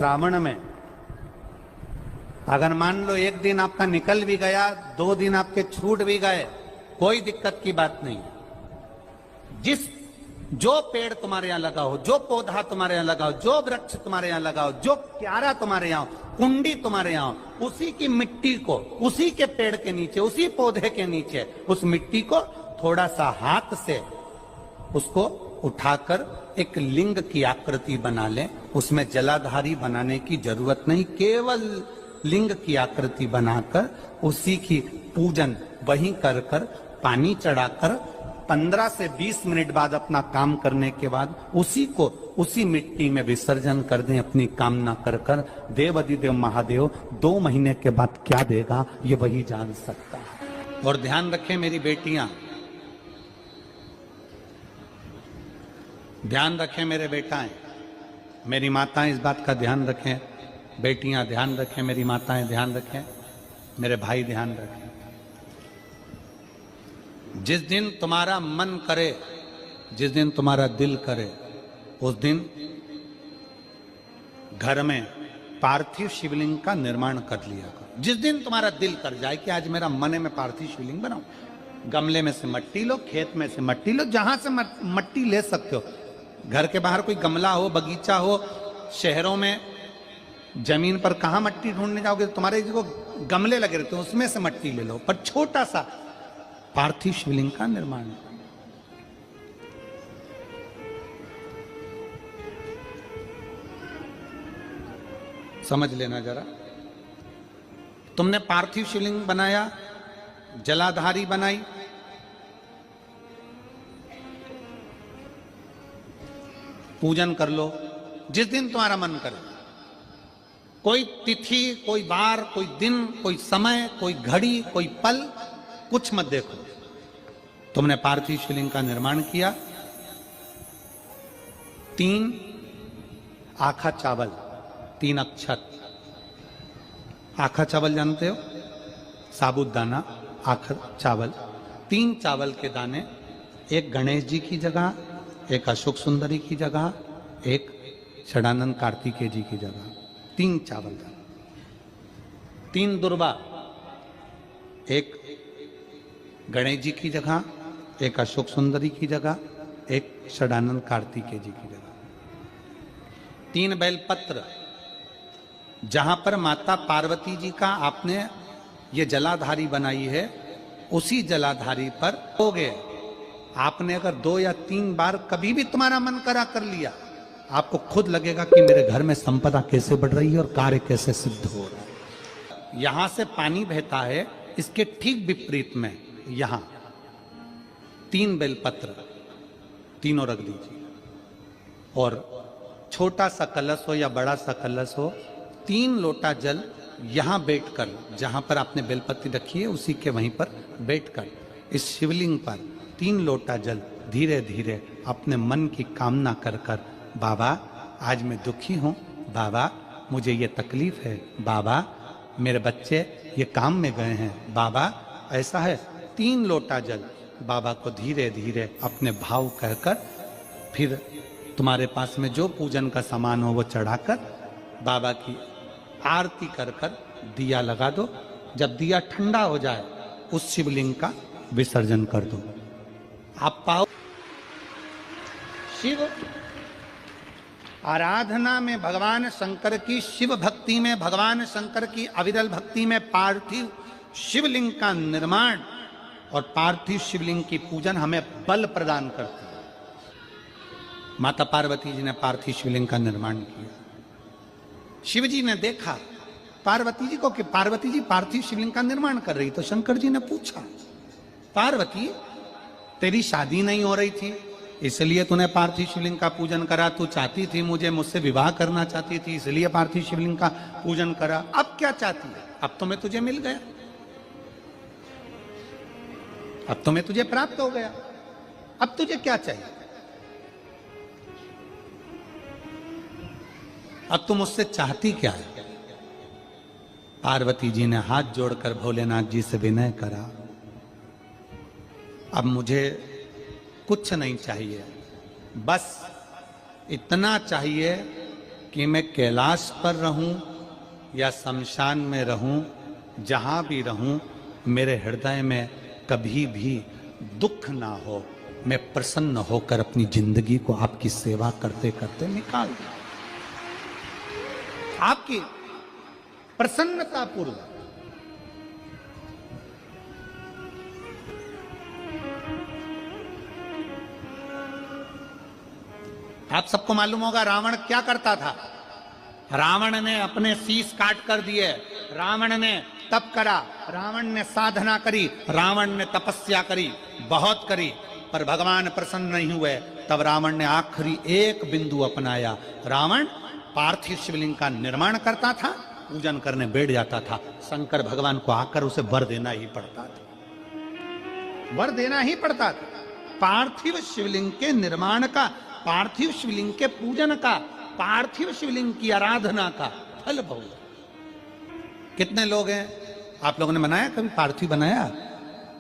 श्रावण में अगर मान लो एक दिन आपका निकल भी गया, 2 दिन आपके छूट भी गए, कोई दिक्कत की बात नहीं। जो पेड़ तुम्हारे यहां लगा हो, जो पौधा तुम्हारे यहां लगा हो, जो वृक्ष तुम्हारे यहां लगा हो, जो क्यारा तुम्हारे यहां हो, कुंडी तुम्हारे यहां हो, उसी की मिट्टी को, उसी के पेड़ के नीचे, उसी पौधे के नीचे उस मिट्टी को थोड़ा सा हाथ से उसको उठाकर एक लिंग की आकृति बना ले। उसमें जलाधारी बनाने की जरूरत नहीं, केवल लिंग की आकृति बनाकर उसी की पूजन वहीं कर कर पानी चढ़ाकर 15 से 20 मिनट बाद अपना काम करने के बाद उसी को उसी मिट्टी में विसर्जन कर दें अपनी कामना कर कर। देव अधिदेव महादेव 2 महीने के बाद क्या देगा ये वही जान सकता है। और ध्यान रखें मेरी बेटियां, ध्यान रखें मेरे बेटाएं, मेरी माताएं इस बात का ध्यान रखें, बेटियां ध्यान रखें, मेरी माताएं ध्यान रखें, मेरे भाई ध्यान रखें। जिस दिन तुम्हारा मन करे, जिस दिन तुम्हारा दिल करे, उस दिन घर में पार्थिव शिवलिंग का निर्माण कर लिया करो। जिस दिन तुम्हारा दिल कर जाए कि आज मेरा मन है मैं पार्थिव शिवलिंग बनाऊं, गमले में से मट्टी लो, खेत में से मट्टी लो, जहां से मट्टी ले सकते हो। घर के बाहर कोई गमला हो, बगीचा हो, शहरों में जमीन पर कहां मट्टी ढूंढने जाओगे, तुम्हारे जो गमले लगे रहते हैं उसमें से मट्टी ले लो, पर छोटा सा पार्थिव शिवलिंग का निर्माण। समझ लेना जरा, तुमने पार्थिव शिवलिंग बनाया, जलाधारी बनाई, पूजन कर लो जिस दिन तुम्हारा मन करे। कोई तिथि, कोई वार, कोई दिन, कोई समय, कोई घड़ी, कोई पल कुछ मत देखो। तुमने पार्थिव शिवलिंग का निर्माण किया। 3 आखा चावल, 3 अक्षत। आखा चावल जानते हो, साबुदाना, आखा चावल। 3 चावल के दाने, एक गणेश जी की जगह, एक अशोक सुंदरी की जगह, एक षडानंद कार्तिकेय जी की जगह। 3 चावल दाने। 3 दुर्वा, एक गणेश जी की जगह, एक अशोक सुंदरी की जगह, एक षडानंद कार्तिकेय जी की जगह। 3 बेलपत्र, जहां पर माता पार्वती जी का आपने ये जलाधारी बनाई है, उसी जलाधारी पर हो गए। आपने अगर 2 या 3 बार कभी भी तुम्हारा मन करा कर लिया, आपको खुद लगेगा कि मेरे घर में संपदा कैसे बढ़ रही है और कार्य कैसे सिद्ध हो रहा है। यहां से पानी बहता है, इसके ठीक विपरीत में यहां 3 बेलपत्र, तीनों रख दीजिए। और छोटा सा कलश हो या बड़ा सा कलश हो, 3 लोटा जल यहां बैठकर, जहां पर आपने बेलपत्ती रखी है उसी के वहीं पर बैठकर इस शिवलिंग पर 3 लोटा जल धीरे धीरे अपने मन की कामना कर कर, बाबा आज मैं दुखी हूं, बाबा मुझे ये तकलीफ है, बाबा मेरे बच्चे ये काम में गए हैं, बाबा ऐसा है। 3 लोटा जल बाबा को धीरे धीरे अपने भाव कहकर, फिर तुम्हारे पास में जो पूजन का सामान हो वो चढ़ाकर बाबा की आरती कर कर दिया लगा दो। जब दिया ठंडा हो जाए उस शिवलिंग का विसर्जन कर दो। आप पाओ शिव आराधना में भगवान शंकर की, शिव भक्ति में भगवान शंकर की अविरल भक्ति में पार्थिव शिवलिंग का निर्माण और पार्थिव शिवलिंग की पूजन हमें बल प्रदान करती है। माता पार्वती जी ने पार्थिव शिवलिंग का निर्माण किया। शिव जी ने देखा पार्वती जी को कि पार्वती जी पार्थिव शिवलिंग का निर्माण कर रही, तो शंकर जी ने पूछा, पार्वती तेरी शादी नहीं हो रही थी इसलिए तूने पार्थिव शिवलिंग का पूजन करा, तू चाहती थी मुझसे विवाह करना चाहती थी इसलिए पार्थिव शिवलिंग का पूजन करा, अब क्या चाहती है? अब तो मैं तुझे मिल गया, अब तो मैं तुझे प्राप्त हो गया, अब तुझे क्या चाहिए? अब तुम मुझसे चाहती क्या है? पार्वती जी ने हाथ जोड़कर भोलेनाथ जी से विनय करा, अब मुझे कुछ नहीं चाहिए, बस इतना चाहिए कि मैं कैलाश पर रहूं या शमशान में रहूं, जहां भी रहूं, मेरे हृदय में कभी भी दुख ना हो। मैं प्रसन्न होकर अपनी जिंदगी को आपकी सेवा करते करते निकाल दूं, आपकी प्रसन्नता पूर्वक। आप सबको मालूम होगा रावण क्या करता था। रावण ने अपने शीश काट कर दिए, रावण ने तप करा, रावण ने साधना करी, रावण ने तपस्या करी, बहुत करी, पर भगवान प्रसन्न नहीं हुए। तब रावण ने आखिरी एक बिंदु अपनाया। रावण पार्थिव शिवलिंग का निर्माण करता था, पूजन करने बैठ जाता था। शंकर भगवान को आकर उसे वर देना ही पड़ता था, वर देना ही पड़ता था। पार्थिव शिवलिंग के निर्माण का, पार्थिव शिवलिंग के पूजन का, पार्थिव शिवलिंग की आराधना का फल बहुत। कितने लोग हैं, आप लोगों ने बनाया कभी पार्थिव? बनाया?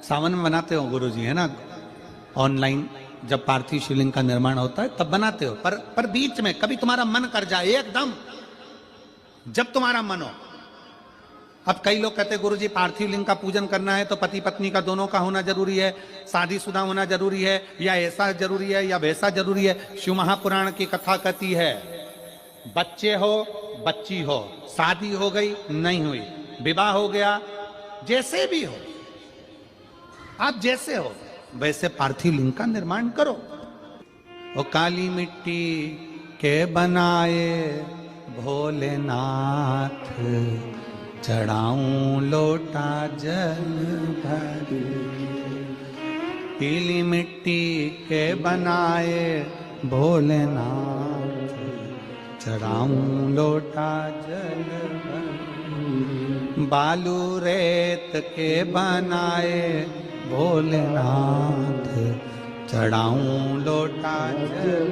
सावन में बनाते हो गुरुजी, है ना? ऑनलाइन जब पार्थिव शिवलिंग का निर्माण होता है तब बनाते हो, पर बीच में कभी तुम्हारा मन कर जाए, एकदम जब तुम्हारा मन हो। अब कई लोग कहते हैं गुरुजी पार्थिव लिंग का पूजन करना है तो पति पत्नी का दोनों का होना जरूरी है, शादीशुदा होना जरूरी है, या ऐसा जरूरी है या वैसा जरूरी है। शिव महापुराण की कथा कहती है बच्चे हो, बच्ची हो, शादी हो गई नहीं हुई, विवाह हो गया, जैसे भी हो, आप जैसे हो वैसे पार्थिव लिंग का निर्माण करो। वो काली मिट्टी के बनाए भोलेनाथ, चढ़ाऊं लोटा जल भर। पीली मिट्टी के बनाए भोलेनाथ, चढ़ाऊं लोटा जल भर। बालू रेत के बनाए भोलेनाथ, चढ़ाऊं लोटा जल